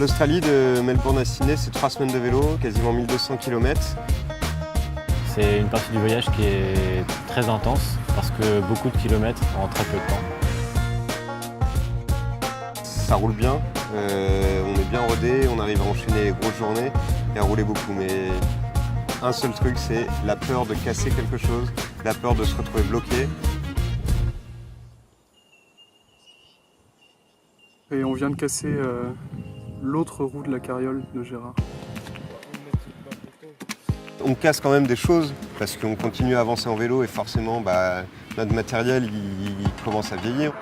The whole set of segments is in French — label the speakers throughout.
Speaker 1: L'Australie de Melbourne à Sydney, c'est 3 semaines de vélo, quasiment 1200 km.
Speaker 2: C'est une partie du voyage qui est très intense parce que beaucoup de kilomètres en très peu de temps.
Speaker 1: Ça roule bien, on est bien rodé, on arrive à enchaîner les grosses journées et à rouler beaucoup. Mais un seul truc, c'est la peur de casser quelque chose, la peur de se retrouver bloqué.
Speaker 3: Et on vient de casser l'autre roue de la carriole de Gérard.
Speaker 1: On casse quand même des choses parce qu'on continue à avancer en vélo et forcément notre matériel il commence à vieillir.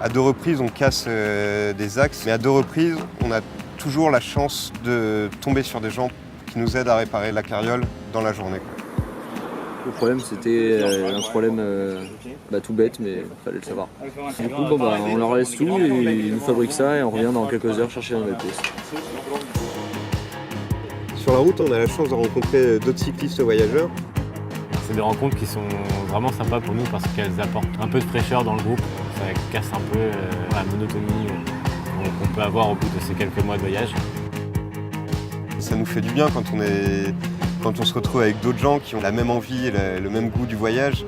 Speaker 1: À 2 reprises on casse des axes, mais à 2 reprises on a toujours la chance de tomber sur des gens qui nous aident à réparer la carriole dans la journée.
Speaker 4: Le problème c'était un problème tout bête, mais il fallait le savoir. Du coup on leur laisse tout et ils nous fabriquent ça et on revient dans quelques heures chercher la nouvelle pièce.
Speaker 1: Sur la route, on a la chance de rencontrer d'autres cyclistes voyageurs.
Speaker 2: C'est des rencontres qui sont vraiment sympas pour nous parce qu'elles apportent un peu de fraîcheur dans le groupe. Ça casse un peu la monotonie qu'on peut avoir au bout de ces quelques mois de voyage.
Speaker 1: Ça nous fait du bien quand on se retrouve avec d'autres gens qui ont la même envie et le même goût du voyage,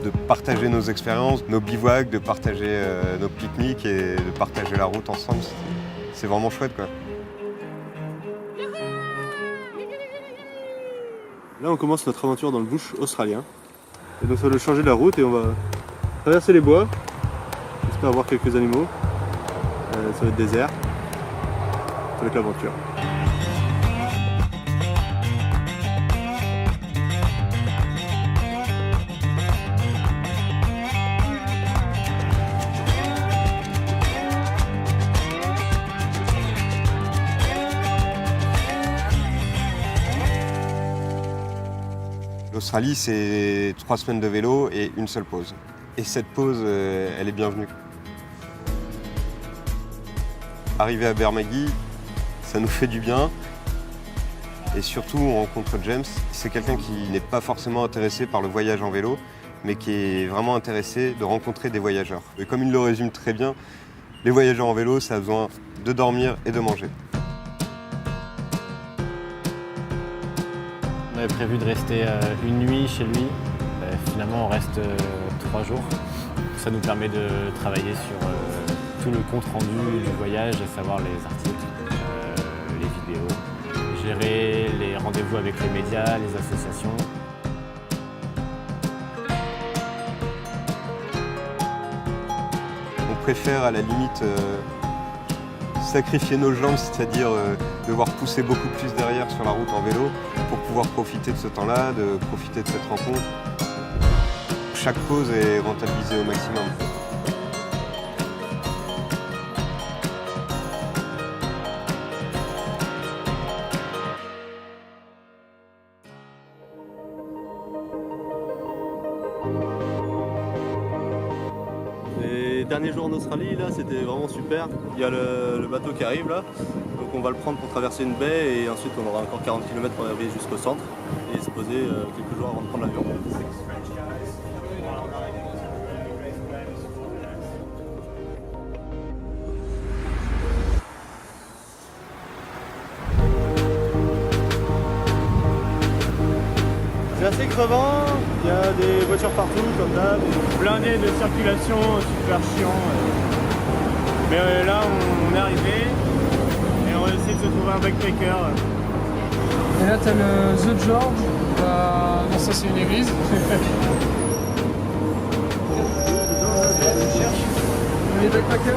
Speaker 1: de partager nos expériences, nos bivouacs, de partager nos pique-niques et de partager la route ensemble. C'est vraiment chouette, quoi.
Speaker 3: Là on commence notre aventure dans le bush australien. Et donc ça va changer la route et on va traverser les bois. J'espère voir quelques animaux. Ça va être désert. Ça va être l'aventure.
Speaker 1: L'Australie, c'est 3 semaines de vélo et une seule pause. Et cette pause, elle est bienvenue. Arriver à Bermagui, ça nous fait du bien. Et surtout, on rencontre James. C'est quelqu'un qui n'est pas forcément intéressé par le voyage en vélo, mais qui est vraiment intéressé de rencontrer des voyageurs. Et comme il le résume très bien, les voyageurs en vélo, ça a besoin de dormir et de manger.
Speaker 2: On avait prévu de rester une nuit chez lui. Finalement, on reste 3 jours. Ça nous permet de travailler sur tout le compte-rendu du voyage, à savoir les articles, les vidéos, gérer les rendez-vous avec les médias, les associations.
Speaker 1: On préfère à la limite sacrifier nos jambes, c'est-à-dire devoir pousser beaucoup plus derrière sur la route en vélo pour pouvoir profiter de ce temps-là, de profiter de cette rencontre. Chaque pause est rentabilisée au maximum.
Speaker 3: Les derniers jours en Australie, là, c'était vraiment super. Il y a le bateau qui arrive là, donc on va le prendre pour traverser une baie et ensuite on aura encore 40 km pour arriver jusqu'au centre et se poser quelques jours avant de prendre l'avion. C'est assez crevant, il y a des voitures partout comme d'hab.
Speaker 5: Blindé de circulation, super chiant. Mais là, on est arrivé et on va essayer de se trouver un backpacker.
Speaker 6: Et là, t'as le The George. Non, ça, c'est une église. Les backpackers.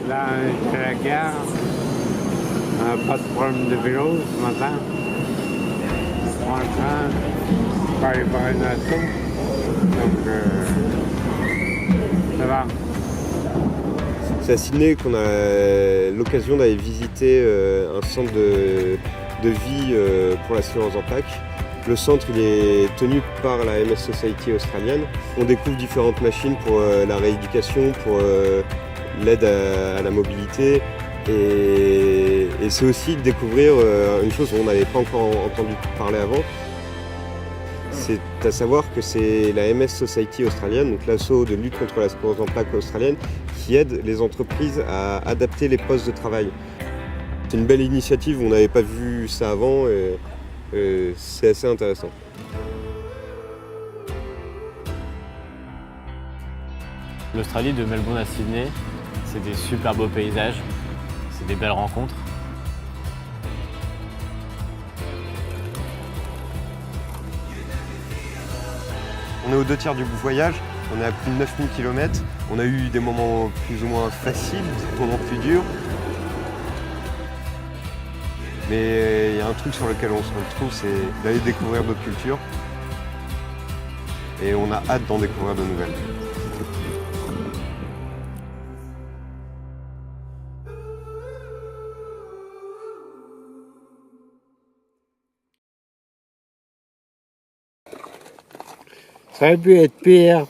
Speaker 7: Là, on est à la gare. On n'a pas de problème de vélo ce matin. On prend le train, pas aller voir une asso. Donc, ça va.
Speaker 1: C'est à Sydney qu'on a l'occasion d'aller visiter un centre de vie pour la sclérose en plaques. Le centre il est tenu par la MS Society australienne. On découvre différentes machines pour la rééducation, pour l'aide à la mobilité, Et c'est aussi découvrir une chose dont on n'avait pas encore entendu parler avant. C'est à savoir que c'est la MS Society australienne, donc l'asso de lutte contre la sclérose en plaques australienne, qui aide les entreprises à adapter les postes de travail. C'est une belle initiative, on n'avait pas vu ça avant et c'est assez intéressant.
Speaker 2: L'Australie, de Melbourne à Sydney, c'est des super beaux paysages, c'est des belles rencontres.
Speaker 1: On est aux 2 tiers du voyage, on est à plus de 9000 km. On a eu des moments plus ou moins faciles, des moments plus durs. Mais il y a un truc sur lequel on se retrouve, c'est d'aller découvrir d'autres cultures. Et on a hâte d'en découvrir de nouvelles.
Speaker 7: Ça aurait pu être pire.